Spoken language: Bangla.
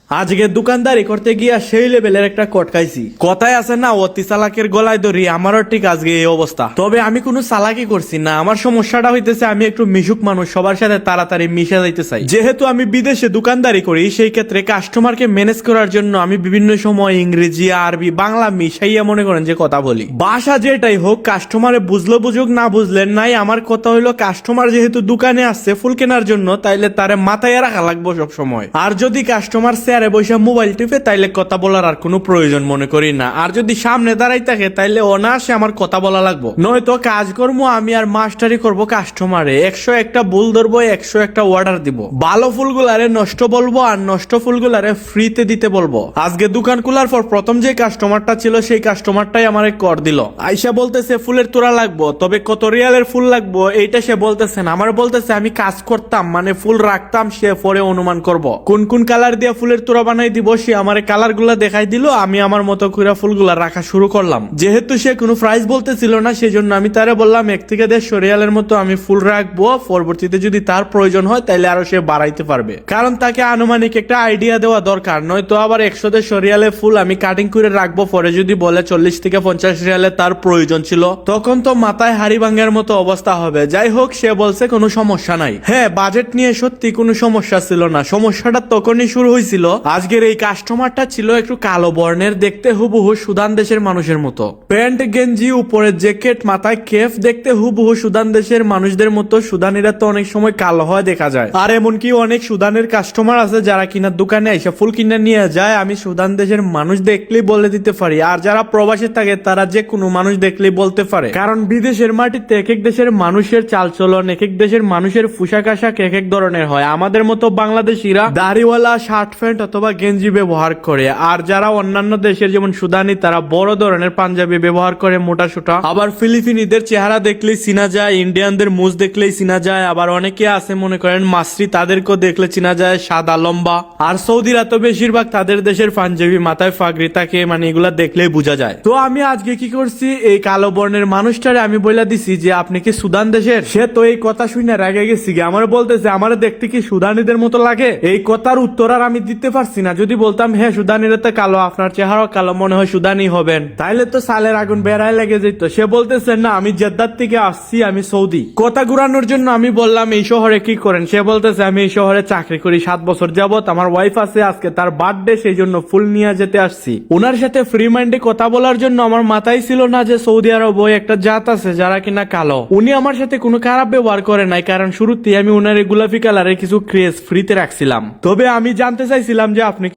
আজকে দোকানদারি করতে গিয়া সেই লেভেলের একটা কটকাইছি। কথায় আছে না, অতি চালাকের গলায় ধরি, আমারও ঠিক আজকে এই অবস্থা। তবে আমি কোনো চালাকি করছি না, আমার সমস্যাটা হইতেছে আমি একটু মিশুক মানুষ, সবার সাথে তাড়াতাড়ি মিশে যাইতে চাই। যেহেতু আমি বিদেশে দোকানদারি করি, সেই ক্ষেত্রে কাস্টমারকে ম্যানেজ করার জন্য আমি বিভিন্ন সময় ইংরেজি, আরবি, বাংলা মিশাইয়া মনে করেন যে কথা বলি। ভাষা যেটাই হোক, কাস্টমারে বুঝলো বুঝুক, না বুঝলেন নাই। আমার কথা হইলো, কাস্টমার যেহেতু দোকানে আসছে ফুল কেনার জন্য, তাইলে তারে মাথায় রাখা লাগবো সব সময়। আর যদি কাস্টমার চেয়ারে বসে মোবাইল টিপে, তাইলে কথা বলার আর কোনো প্রয়োজন মনে করি না। আর যদি সামনে দাঁড়াই থাকে, তাইলে অনায়াসে আমার কথা বলা লাগবো। নয়তো কাজ করবো আমি আর মাস্টারি করবো কাস্টমারে। 101টা ভুল ধরবো, 101টা অর্ডার দিব। ভালো ফুলগুলারে নষ্ট বলবো, আর নষ্ট ফুলগুলারে ফ্রিতে দিতে বলবো। আজকে দোকান খোলার পর প্রথম যে কাস্টমারটা ছিল, সেই কাস্টমারটাই আমারে কর দিল। আইসা বলতেছে ফুলের তোড়া লাগবো, তবে কত রিয়ালের ফুল লাগবো এইটা সে বলতেছে না, আমার বলতেছে আমি কাজ করতাম, মানে ফুল রাখতাম, সে পরে অনুমান করব কোন কোন কালার দিয়ে ফুলের তোড়া বানাই দিব। সে আমার কালার গুলা দেখাই দিল, আমি আমার মতো করে ফুলগুলা রাখা শুরু করলাম। যেহেতু সে কোনো প্রাইস বলতেছিল না, সেজন্য আমি তারে বললাম 1 থেকে 150 রিয়ালের মতো আমি ফুল রাখবো। পরবর্তীতে যদি তার প্রয়োজন হয়, তাইলে আরো সে বাড়াইতে পারবে, কারণ তাকে আনুমানিক একটা আইডিয়া দেওয়া দরকার। নয়তো আবার 100-150 রিয়ালের ফুল আমি কাটিং করে রাখবো, পরে যদি বলে 40 থেকে 50 রিয়ালে তার প্রয়োজন ছিল, তখন তো মাথায় হাড়ি ভাঙার মতো অবস্থা হবে। যাই হোক, সে বলছে কোনো সমস্যা নাই। হ্যাঁ, বাজেট নিয়ে সত্যি কোনো সমস্যা ছিল না, সমস্যাটা তখনই শুরু হয়েছিল। আজকের এই কাস্টমারটা ছিল একটু কালো বর্ণের, দেখতে হুবহু সুদান দেশের মানুষের মতো। প্যান্ট গেঞ্জি, উপরে জ্যাকেট, মাথায় কেফ, দেখতে হুবহু সুদান দেশের মানুষদের মতো। সুদানিরা তো অনেক সময় কালো হয় দেখা যায়, আর এমনকি অনেক সুদানের কাস্টমার আছে যারা কিনা দোকানে এসে ফুল কিনে নিয়ে যায়। আমি সুদান দেশের মানুষ দেখলেই বলে দিতে পারি, আর যারা প্রবাসী থাকে তারা যে কোনো মানুষ দেখলেই বলতে পারে, কারণ বিদেশের মাটিতে এক এক দেশের মানুষের চালচলন, এক এক দেশের মানুষের পোশাক আশাক এক এক ধরনের হয়। আমাদের মতো বাংলাদেশিরা দাড়িওয়ালা শার্ট প্যান্ট অথবা গেঞ্জি ব্যবহার করে, আর যারা অন্যান্য দেশের যেমন সুদানি, তারা বড় ধরনের পাঞ্জাবি ব্যবহার করে, মোটা সোটা। আবার ফিলিপিনিদের চেহারা দেখলেই চিনা যায়, ইন্ডিয়ানদের মুজ দেখলেই চিনা যায়। আবার অনেকে আছে মনে করেন মাসরি, তাদেরকেও দেখলে চিনা যায়, সাদা লম্বা। আর সৌদিরা তো বেশিরভাগ তাদের দেশের পাঞ্জাবি, মাথায় ফাগরি থাকে, মানে এগুলা দেখলেই বোঝা যায়। তো আমি আজকে কি করছি, এই কালো বর্ণের মানুষটারে আমি বইলা দিছি যে আপনি কি সুদান দেশের? সে তো এই কথা শুনে রেগে গেছি, আমার বলতেছে আমার দেখতে কি সুদানিদের মতো লাগে। এই কথার উত্তর আর আমি দিতে পারছি না। যদি বলতাম হ্যাঁ সুদানিরা তো কালো, আপনার চেহারা কালো, মনে হয় সুদানি হবেন, তাইলে তো সালের আগুন বেড়ায় লেগে যেত। সে বলতেছে না, আমি জেদ্দার থেকে আসছি, আমি সৌদি। কথা ঘুরানোর জন্য আমি বললাম এই শহরে কি করেন? সে বলতেছে আমি এই শহরে চাকরি করি 7 বছর যাবত, আমার ওয়াইফ আছে, আজকে তার বার্থডে, সেই জন্য ফুল নিয়ে যেতে আসছি। ওনার সাথে ফ্রি মাইন্ডে কথা বলার জন্য আমার মাথায় ছিল না যে সৌদি আরব একটা জাত আছে যারা কিনা কালো। উনি আমার সাথে কোনো খারাপ ব্যবহার করে নাই, কারণ শুরুতেই আমি ওনার গোলাপি কালারের কিছু ক্রেজ ফ্রিতে রাখছিলাম। তবে আমি জানতে চাইছিলাম যে আপনি